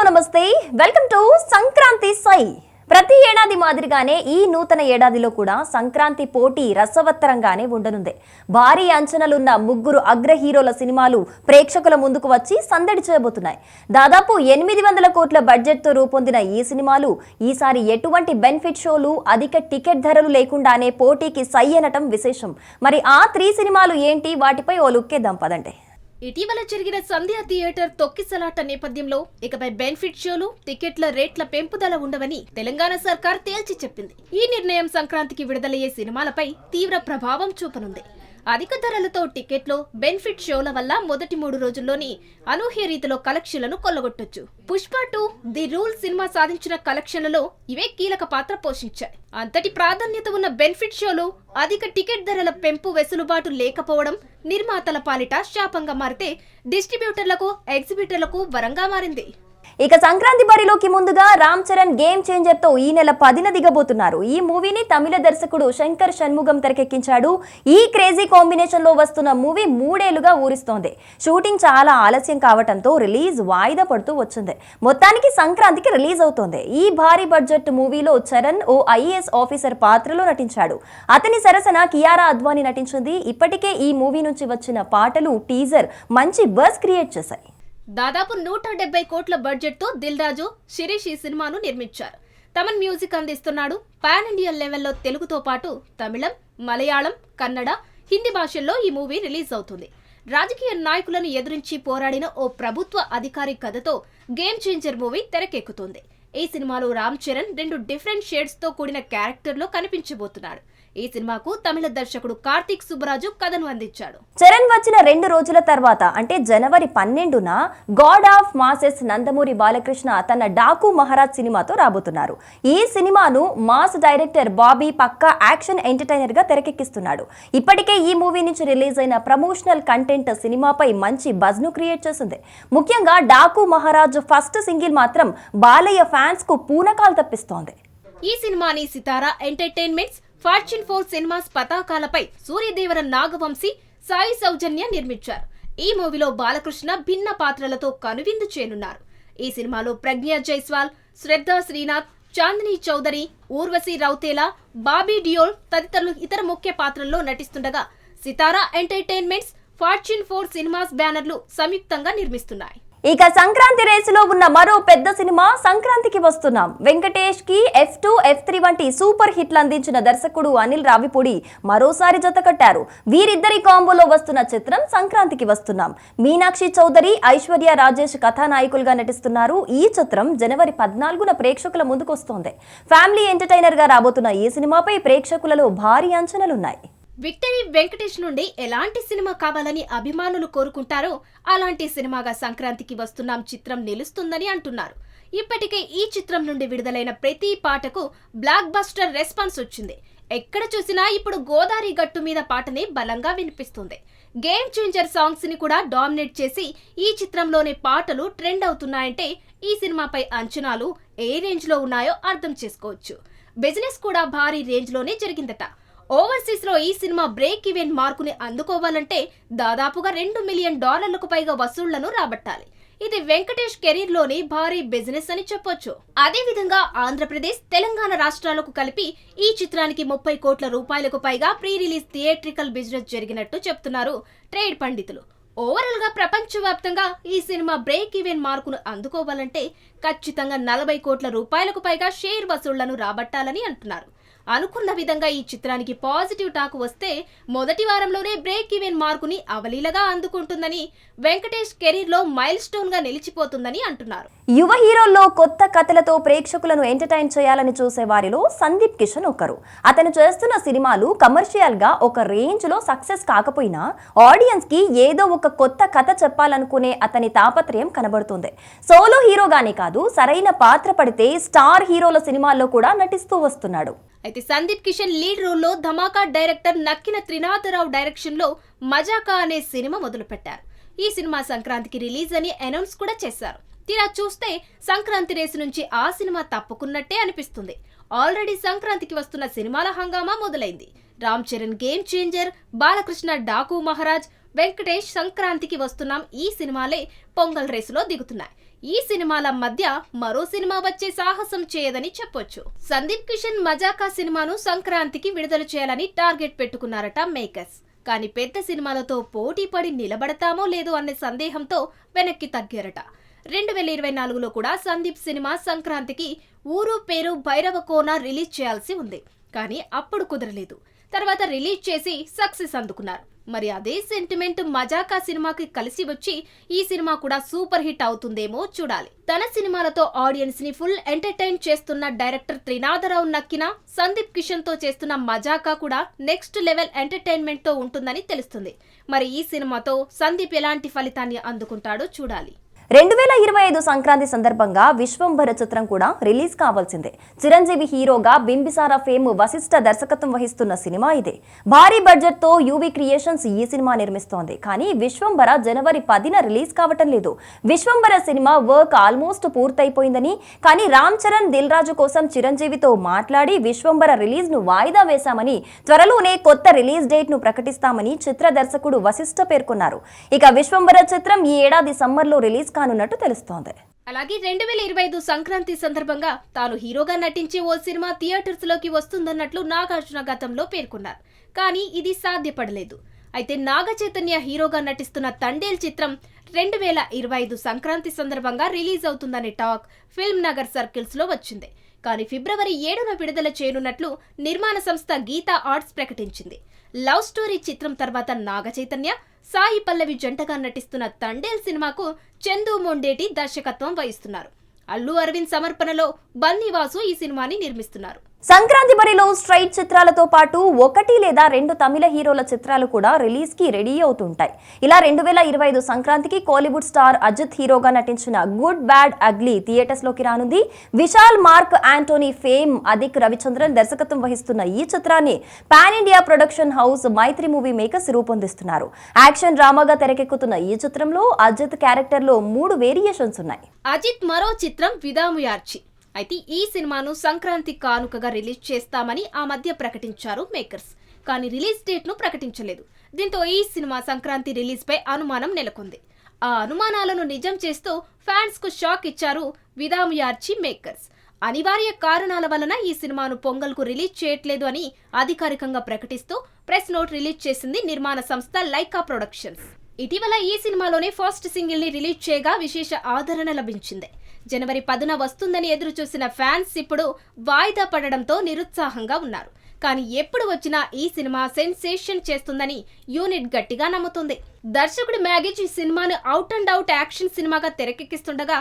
నమస్తే welcome to Sankranti సై. ప్రతి ఏడాది మాదిరిగానే ఈ నూతన ఏడాదిలో కూడా సంక్రాంతి పోటీ రసవత్తరంగానే ఉండనుంది. భారీ అంచనాలున్న ముగ్గురు అగ్ర హీరోల సినిమాలు ప్రేక్షకుల ముందుకు వచ్చి సందడి చేయబోతున్నాయి. దాదాపు 800 కోట్ల బడ్జెట్తో రూపొందిన ఈ సినిమాలు ఈసారి ఎటువంటి బెనిఫిట్ షోలు, అధిక టికెట్ ధరలు లేకుండానే పోటీకి సై అనటం విశేషం. మరి ఆ 3 సినిమాలు ఏంటి, వాటిపై ఓ లుక్కేద్దాం పదండి. ఇటీవల జరిగిన సంధ్యా థియేటర్ తొక్కిసలాట నేపథ్యంలో ఇకపై బెనిఫిట్ షోలు, టికెట్ల రేట్ల పెంపుదల ఉండవని తెలంగాణ సర్కార్ తేల్చి చెప్పింది. ఈ నిర్ణయం సంక్రాంతికి విడుదలయ్యే సినిమాలపై తీవ్ర ప్రభావం చూపనుంది. అధిక ధరలతో టికెట్లు, బెనిఫిట్ షోల వల్ల మొదటి 3 రోజుల్లోని అనూహ్య రీతిలో కలెక్షన్లను కొల్లగొట్టొచ్చు. పుష్ప 2, ది రూల్ సినిమా సాధించిన కలెక్షన్లలో ఇవే కీలక పాత్ర పోషించాయి. అంతటి ప్రాధాన్యత ఉన్న బెనిఫిట్ షోలు, అధిక టికెట్ ధరల పెంపు వెసులుబాటు లేకపోవడం నిర్మాతల పాలిట శాపంగా మారితే డిస్ట్రిబ్యూటర్లకు, ఎగ్జిబిటర్లకు వరంగా మారింది. ఇక సంక్రాంతి బరిలోకి ముందుగా రామ్ చరణ్ గేమ్ చేంజర్ తో ఈ నెల 10న దిగబోతున్నారు. ఈ మూవీని తమిళ దర్శకుడు శంకర్ షణ్ముగం తెరకెక్కించాడు. ఈ క్రేజీ కాంబినేషన్ లో వస్తున్న మూవీ 3 ఏళ్లుగా ఊరిస్తోంది. షూటింగ్ చాలా ఆలస్యం కావడంతో రిలీజ్ వాయిదా పడుతూ వచ్చింది. మొత్తానికి సంక్రాంతికి రిలీజ్ అవుతోంది. ఈ భారీ బడ్జెట్ మూవీలో చరణ్ ఓ ఐఏఎస్ ఆఫీసర్ పాత్రలో నటించాడు. అతని సరసన కియారా అద్వానీ నటించింది. ఇప్పటికే ఈ మూవీ నుంచి వచ్చిన పాటలు, టీజర్ మంచి బజ్ క్రియేట్ చేశాయి. దాదాపు 170 కోట్ల బడ్జెట్ తో దిల్ రాజు, శిరీష్ ఈ సినిమాను నిర్మించారు. తమన్ మ్యూజిక్ అందిస్తున్నాడు. పాన్ ఇండియా లెవెల్లో తెలుగుతో పాటు తమిళం, మలయాళం, కన్నడ, హిందీ భాషల్లో ఈ మూవీ రిలీజ్ అవుతుంది. రాజకీయ నాయకులను ఎదురించి పోరాడిన ఓ ప్రభుత్వ అధికారి కథతో గేమ్ చేంజర్ మూవీ తెరకెక్కుతుంది. ఈ సినిమాలో రామ్ చరణ్ 2 డిఫరెంట్ షేడ్స్ తో కూడిన క్యారెక్టర్ లో కనిపించబోతున్నాడు. ఈ సినిమాకు తమిళ దర్శకుడు కార్తీక్ సుబ్బరాజు కథను అందించాడు. చరణ్ వచ్చిన 2 రోజుల తర్వాత అంటే జనవరి 12న god of masses Nandamuri Balakrishna తన డాకు మహారాజ్ సినిమాతో రాబోతున్నారు. ఈ సినిమాను మాస్ డైరెక్టర్ బాబీ పక్కా యాక్షన్ ఎంటర్టైనర్ గా తెరకెక్కిస్తున్నాడు. ఇప్పటికే ఈ మూవీ నుంచి రిలీజ్ అయిన ప్రమోషనల్ కంటెంట్ సినిమాపై మంచి బజ్ ను క్రియేట్ చేసింది. ముఖ్యంగా డాకు మహారాజ్ ఫస్ట్ సింగిల్ మాత్రం బాలయ్య ఫ్యాన్స్ కు పూనకాలు తప్పిస్తోంది. ఈ సినిమాని సితారా ఎంటర్టైన్మెంట్స్, ఫార్చ్యూన్ 4 సినిమాస్ పతాకాలపై సూర్యదేవర నాగవంశీ, సాయి సౌజన్య నిర్మించారు. ఈ మూవీలో బాలకృష్ణ భిన్న పాత్రలతో కనువిందు చేయనున్నారు. ఈ సినిమాలో ప్రజ్ఞా జైస్వాల్, శ్రద్ధా శ్రీనాథ్, చాందిని చౌదరి, ఊర్వశి రౌతేలా, బాబీ డియోల్ తదితరులు ఇతర ముఖ్య పాత్రల్లో నటిస్తుండగా సితారా ఎంటర్టైన్మెంట్స్, ఫార్చ్యూన్ 4 సినిమాస్ బ్యానర్లు సంయుక్తంగా నిర్మిస్తున్నాయి. ఇక సంక్రాంతి రేసులో ఉన్న మరో పెద్ద సినిమా సంక్రాంతికి వస్తున్నాం. వెంకటేష్ కి F2, F3 వంటి సూపర్ హిట్లు అందించిన దర్శకుడు అనిల్ రావిపూడి మరోసారి జత కట్టారు. వీరిద్దరి కాంబోలో వస్తున్న చిత్రం సంక్రాంతికి వస్తున్నాం. మీనాక్షి చౌదరి, ఐశ్వర్య రాజేష్ కథానాయకులుగా నటిస్తున్నారు. ఈ చిత్రం జనవరి 14న ప్రేక్షకుల ముందుకు వస్తోంది. ఫ్యామిలీ ఎంటర్టైనర్ గా రాబోతున్న ఈ సినిమాపై ప్రేక్షకులలో భారీ అంచనాలున్నాయి. విక్టరీ వెంకటేష్ నుండి ఎలాంటి సినిమా కావాలని అభిమానులు కోరుకుంటారో అలాంటి సినిమాగా సంక్రాంతికి వస్తున్నాం చిత్రం నిలుస్తుందని అంటున్నారు. ఇప్పటికే ఈ చిత్రం నుండి విడుదలైన ప్రతి పాటకు బ్లాక్ బస్టర్ రెస్పాన్స్ వచ్చింది. ఎక్కడ చూసినా ఇప్పుడు గోదావరి గట్టు మీద పాటనే బలంగా వినిపిస్తుంది. గేమ్ చేంజర్ సాంగ్స్ ని కూడా డామినేట్ చేసి ఈ చిత్రంలోని పాటలు ట్రెండ్ అవుతున్నాయంటే ఈ సినిమాపై అంచనాలు ఏ రేంజ్ లో ఉన్నాయో అర్థం చేసుకోవచ్చు. బిజినెస్ కూడా భారీ రేంజ్ లోనే జరిగిందట. ఓవర్సీస్ లో ఈ సినిమా బ్రేక్ ఈవెన్ మార్కుని అందుకోవాలంటే దాదాపుగా $2 మిలియన్ పైగా వసూళ్లను రాబట్టాలి. ఇది వెంకటేష్ కెరీర్ లోని భారీ బిజినెస్ అని చెప్పొచ్చు. అదే విధంగా ఆంధ్రప్రదేశ్, తెలంగాణ రాష్ట్రాలకు కలిపి ఈ చిత్రానికి 30 కోట్ల రూపాయలకు పైగా ప్రీ రిలీజ్ థియేట్రికల్ బిజినెస్ జరిగినట్టు చెప్తున్నారు ట్రేడ్ పండితులు. ఓవరాల్ గా ప్రపంచవ్యాప్తంగా ఈ సినిమా బ్రేక్ ఈవెన్ మార్కును అందుకోవాలంటే ఖచ్చితంగా 40 కోట్ల రూపాయలకు పైగా షేర్ వసూళ్లను రాబట్టాలని అంటున్నారు. అనుకున్న విధంగా ఈ చిత్రానికి పాజిటివ్ టాక్ వస్తే మొదటి వారంలోనే బ్రేక్ ఈవెన్ మార్కుని అవలీలగా అందుకుంటుందని, వెంకటేష్ కెరీర్ లో మైల్ స్టోన్ గా నిలిచిపోతుందని అంటున్నారు. యువ హీరోల్లో కొత్త కథలతో ప్రేక్షకులను ఎంటర్టైన్ చేయాలని చూసే వారిలో సందీప్ కిషన్ ఒకరు. అతను చేస్తున్న సినిమాలు కమర్షియల్ గా ఒక రేంజ్ లో సక్సెస్ కాకపోయినా ఆడియన్స్ కి ఏదో ఒక కొత్త కథ చెప్పాలనుకునే అతని తాపత్రయం కనబడుతుంది. సోలో హీరోగానే కాదు, సరైన పాత్ర పడితే స్టార్ హీరోల సినిమాల్లో కూడా నటిస్తూ వస్తున్నాడు. అయితే సందీప్ కిషన్ లీడ్ రోల్లో ధమాకా డైరెక్టర్ నక్కిన త్రినాథరావు డైరెక్షన్ లో మజాకా అనే సినిమా మొదలుపెట్టారు. ఈ సినిమా సంక్రాంతికి రిలీజ్ అని అనౌన్స్ కూడా చేశారు. తీరా చూస్తే సంక్రాంతి రేసు నుంచి ఆ సినిమా తప్పుకున్నట్టే అనిపిస్తుంది. ఆల్రెడీ సంక్రాంతికి వస్తున్న సినిమాల హంగామా మొదలైంది. రామ్ చరణ్ గేమ్ చేంజర్, బాలకృష్ణ డాకు మహారాజ్, వెంకటేష్ సంక్రాంతికి వస్తున్నాం ఈ సినిమాలే పొంగల్ రేసులో దిగుతున్నాయి. ఈ సినిమాల మధ్య మరో సినిమా వచ్చే సాహసం చేయదని చెప్పొచ్చు. సందీప్ కిషన్ మజాకా సినిమాను సంక్రాంతికి విడుదల చేయాలని టార్గెట్ పెట్టుకున్నారట మేకర్స్. కానీ పెద్ద సినిమాలతో పోటీ పడి నిలబడతామో లేదో అనే సందేహంతో వెనక్కి తగ్గారట. 2024లో కూడా సందీప్ సినిమా సంక్రాంతికి ఊరు పేరు భైరవకోన రిలీజ్ చేయాల్సి ఉంది. కానీ అప్పుడు కుదరలేదు. తర్వాత రిలీజ్ చేసి సక్సెస్ అందుకున్నారు. మరి అదే సెంటిమెంట్ మజాకా సినిమాకి కలిసి వచ్చి ఈ సినిమా కూడా సూపర్ హిట్ అవుతుందేమో చూడాలి. తన సినిమాలతో ఆడియన్స్ ని ఫుల్ ఎంటర్టైన్ చేస్తున్న డైరెక్టర్ త్రినాథరావు నక్కిన సందీప్ కిషన్ తో చేస్తున్న మజాకా కూడా నెక్స్ట్ లెవెల్ ఎంటర్టైన్మెంట్ తో ఉంటుందని తెలుస్తుంది. మరి ఈ సినిమాతో సందీప్ ఎలాంటి ఫలితాన్ని అందుకుంటాడో చూడాలి. 2025 సంక్రాంతి సందర్భంగా విశ్వంభర చిత్రం కూడా రిలీజ్ కావాల్సిందే. చిరంజీవి హీరోగా బింబిసార ఫేమ్ వశిష్ఠ దర్శకత్వం వహిస్తున్న సినిమా ఇదే. భారీ బడ్జెట్ తో యూవీ క్రియేషన్స్ ఈ సినిమా నిర్మిస్తోంది. కానీ విశ్వంభర జనవరి 10న రిలీజ్ కావటం లేదు. విశ్వంభర సినిమా వర్క్ ఆల్మోస్ట్ పూర్తయిపోయిందని, కానీ రామ్ చరణ్ దిల్ రాజు కోసం చిరంజీవితో మాట్లాడి విశ్వంభర రిలీజ్ ను వాయిదా వేశామని, త్వరలోనే కొత్త రిలీజ్ డేట్ ను ప్రకటిస్తామని చిత్ర దర్శకుడు వశిష్ఠ పేర్కొన్నారు. ఇక విశ్వంభర చిత్రం ఈ ఏడాది సమ్మర్ లో రిలీజ్ కానున్నట్టు తెలుస్తోంది. అలాగే 2025 సంక్రాంతి సందర్భంగా తాను హీరోగా నటించే ఓ సినిమా థియేటర్స్ లోకి వస్తుందన్నట్లు నాగార్జున గతంలో పేర్కొన్నారు. కానీ ఇది సాధ్యపడలేదు. అయితే నాగ చైతన్య హీరోగా నటిస్తున్న తండేల్ చిత్రం 2025 సంక్రాంతి సందర్భంగా రిలీజ్ అవుతుందనే టాక్ ఫిల్మ్ నగర్ సర్కిల్స్ లో వచ్చింది. కానీ ఫిబ్రవరి 7న విడుదల చేయనున్నట్లు నిర్మాణ సంస్థ గీతా ఆర్ట్స్ ప్రకటించింది. లవ్ స్టోరీ చిత్రం తర్వాత నాగ చైతన్య, సాయి పల్లవి జంటగా నటిస్తున్న తండేల్ సినిమాకు చందు మొండేటి దర్శకత్వం వహిస్తున్నారు. అల్లు అరవింద్ సమర్పణలో బన్నీవాసు ఈ సినిమాని నిర్మిస్తున్నారు. సంక్రాంతి బరిలో స్ట్రైట్ చిత్రాలతో పాటు 1 లేదా 2 తమిళ హీరోల చిత్రాలు కూడా రిలీజ్ కి రెడీ అవుతుంటాయి. ఇలా 2025 సంక్రాంతికి కోలీవుడ్ స్టార్ అజిత్ హీరోగా నటించిన గుడ్ బ్యాడ్ అగ్లీ థియేటర్స్ లోకి రానుంది. Vishal mark antony fame Adhik Ravichandran దర్శకత్వం వహిస్తున్న ఈ చిత్రాన్ని pan India production house Mythri movie makers రూపొందిస్తున్నారు. యాక్షన్ డ్రామాగా తెరకెక్కుతున్న ఈ చిత్రంలో అజిత్ క్యారెక్టర్ లో 3 వేరియేషన్స్ ఉన్నాయి. అజిత్ మరో చిత్రం విదాముయార్చి. అయితే ఈ సినిమాను సంక్రాంతి కానుకగా రిలీజ్ చేస్తామని ఆ మధ్య ప్రకటించారు మేకర్స్. కానీ రిలీజ్ డేట్ ను ప్రకటించలేదు. దీంతో ఈ సినిమా సంక్రాంతి రిలీజ్ పై అనుమానం నెలకొంది. ఆ అనుమానాలను నిజం చేస్తూ ఫ్యాన్స్ కు షాక్ ఇచ్చారు విదాముయార్చి మేకర్స్. అనివార్య కారణాల వలన ఈ సినిమాను పొంగల్ కు రిలీజ్ చేయట్లేదు అని అధికారికంగా ప్రకటిస్తూ ప్రెస్ నోట్ రిలీజ్ చేసింది నిర్మాణ సంస్థ లైకా ప్రొడక్షన్స్. ఇటీవల ఈ సినిమాలోనే ఫస్ట్ సింగిల్ ని రిలీజ్ చేయగా విశేష ఆదరణ లభించింది. జనవరి 10న వస్తుందని ఎదురు చూసిన ఫ్యాన్స్ ఇప్పుడు వాయిదా పడడంతో నిరుత్సాహంగా ఉన్నారు. కానీ ఎప్పుడు వచ్చినా ఈ సినిమా సెన్సేషన్ చేస్తుందని యూనిట్ గట్టిగా నమ్ముతుంది. దర్శకుడు మ్యాగేజ్ ఈ సినిమాను అవుట్ అండ్ అవుట్ యాక్షన్ సినిమాగా తెరకెక్కిస్తుండగా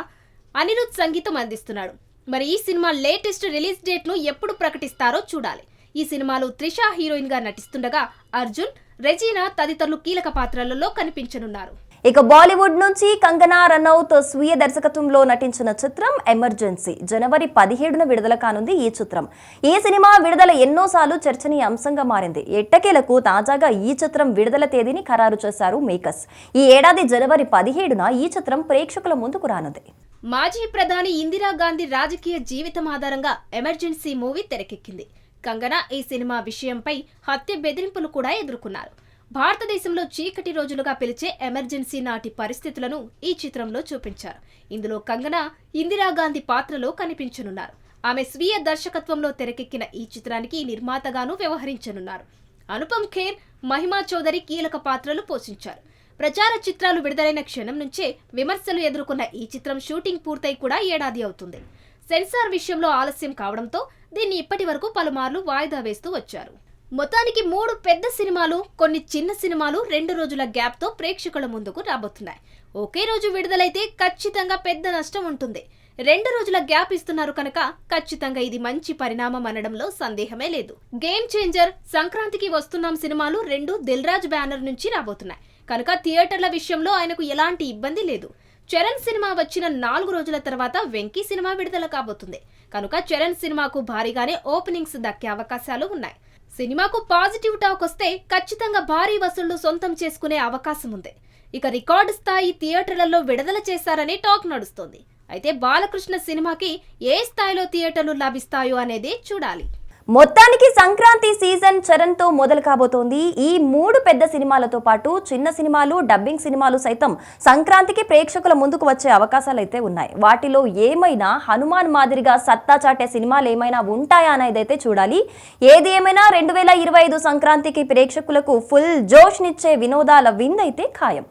అనిరుద్ సంగీతం అందిస్తున్నాడు. మరి ఈ సినిమా లేటెస్ట్ రిలీజ్ డేట్ ను ఎప్పుడు ప్రకటిస్తారో చూడాలి. ఈ సినిమాలో త్రిష హీరోయిన్ గా నటిస్తుండగా అర్జున్, రెజీనా తదితరులు కీలక పాత్రలలో కనిపించనున్నారు. ఇక బాలీవుడ్ నుంచి కంగనా రనౌత్ స్వీయ దర్శకత్వంలో నటించిన చిత్రం ఎమర్జెన్సీ జనవరి 17న విడుదల కానుంది. ఈ చిత్రం ఈ సినిమా విడుదల ఎన్నోసార్లు చర్చనీయాంశంగా మారింది. ఎట్టకేలకు తాజాగా ఈ చిత్రం విడుదల తేదీని ఖరారు చేశారు మేకర్స్. ఈ ఏడాది జనవరి 17న ఈ చిత్రం ప్రేక్షకుల ముందుకు రానుంది. మాజీ ప్రధాని ఇందిరాగాంధీ రాజకీయ జీవితం ఆధారంగా ఎమర్జెన్సీ మూవీ తెరకెక్కింది. కంగనా ఈ సినిమా విషయంపై హత్య బెదిరింపులు కూడా ఎదుర్కొన్నారు. భారతదేశంలో చీకటి రోజులుగా పిలిచే ఎమర్జెన్సీ నాటి పరిస్థితులను ఈ చిత్రంలో చూపించారు. ఇందులో కంగనా ఇందిరాగాంధీ పాత్రలో కనిపించనున్నారు. ఆమె స్వీయ దర్శకత్వంలో తెరకెక్కిన ఈ చిత్రానికి నిర్మాతగాను వ్యవహరించనున్నారు. అనుపమ్ ఖేర్, మహిమా చౌదరి కీలక పాత్రలు పోషించారు. ప్రచార చిత్రాలు విడుదలైన క్షణం నుంచే విమర్శలు ఎదుర్కొన్న ఈ చిత్రం షూటింగ్ పూర్తయి కూడా ఏడాది అవుతుంది. సెన్సార్ విషయంలో ఆలస్యం కావడంతో దీన్ని ఇప్పటి వరకు పలుమార్లు వాయిదా వేస్తూ వచ్చారు. మొత్తానికి 3 పెద్ద సినిమాలు, కొన్ని చిన్న సినిమాలు 2 రోజుల గ్యాప్ తో ప్రేక్షకుల ముందుకు రాబోతున్నాయి. ఒకే రోజు విడుదలైతే ఖచ్చితంగా పెద్ద నష్టం ఉంటుంది. 2 రోజుల గ్యాప్ ఇస్తున్నారు కనుక ఖచ్చితంగా ఇది మంచి పరిణామం అనడంలో సందేహమే లేదు. గేమ్ చేంజర్, సంక్రాంతికి వస్తున్నాం సినిమాలు 2 దిల్ రాజు బ్యానర్ నుంచి రాబోతున్నాయి కనుక థియేటర్ల విషయంలో ఆయనకు ఎలాంటి ఇబ్బంది లేదు. చరణ్ సినిమా వచ్చిన 4 రోజుల తర్వాత వెంకీ సినిమా విడుదల కాబోతుంది కనుక చరణ్ సినిమాకు భారీగానే ఓపెనింగ్స్ దక్కే అవకాశాలు ఉన్నాయి. సినిమాకు పాజిటివ్ టాక్ వస్తే ఖచ్చితంగా భారీ వసూళ్లు సొంతం చేసుకునే అవకాశం ఉంది. ఇక రికార్డు స్థాయి థియేటర్లలో విడుదల చేశారని టాక్ నడుస్తోంది. అయితే బాలకృష్ణ సినిమాకి ఏ స్థాయిలో థియేటర్లు లభిస్తాయో అనేది చూడాలి. మొత్తానికి సంక్రాంతి సీజన్ చరణ్ తో మొదలు కాబోతోంది. ఈ 3 పెద్ద సినిమాలతో పాటు చిన్న సినిమాలు, డబ్బింగ్ సినిమాలు సైతం సంక్రాంతికి ప్రేక్షకుల ముందుకు వచ్చే అవకాశాలు అయితే ఉన్నాయి. వాటిలో ఏమైనా హనుమాన్ మాదిరిగా సత్తా చాటే సినిమాలు ఏమైనా ఉంటాయా అనేదైతే చూడాలి. ఏది ఏమైనా 2025 సంక్రాంతికి ప్రేక్షకులకు ఫుల్ జోష్నిచ్చే వినోదాల విందైతే ఖాయం.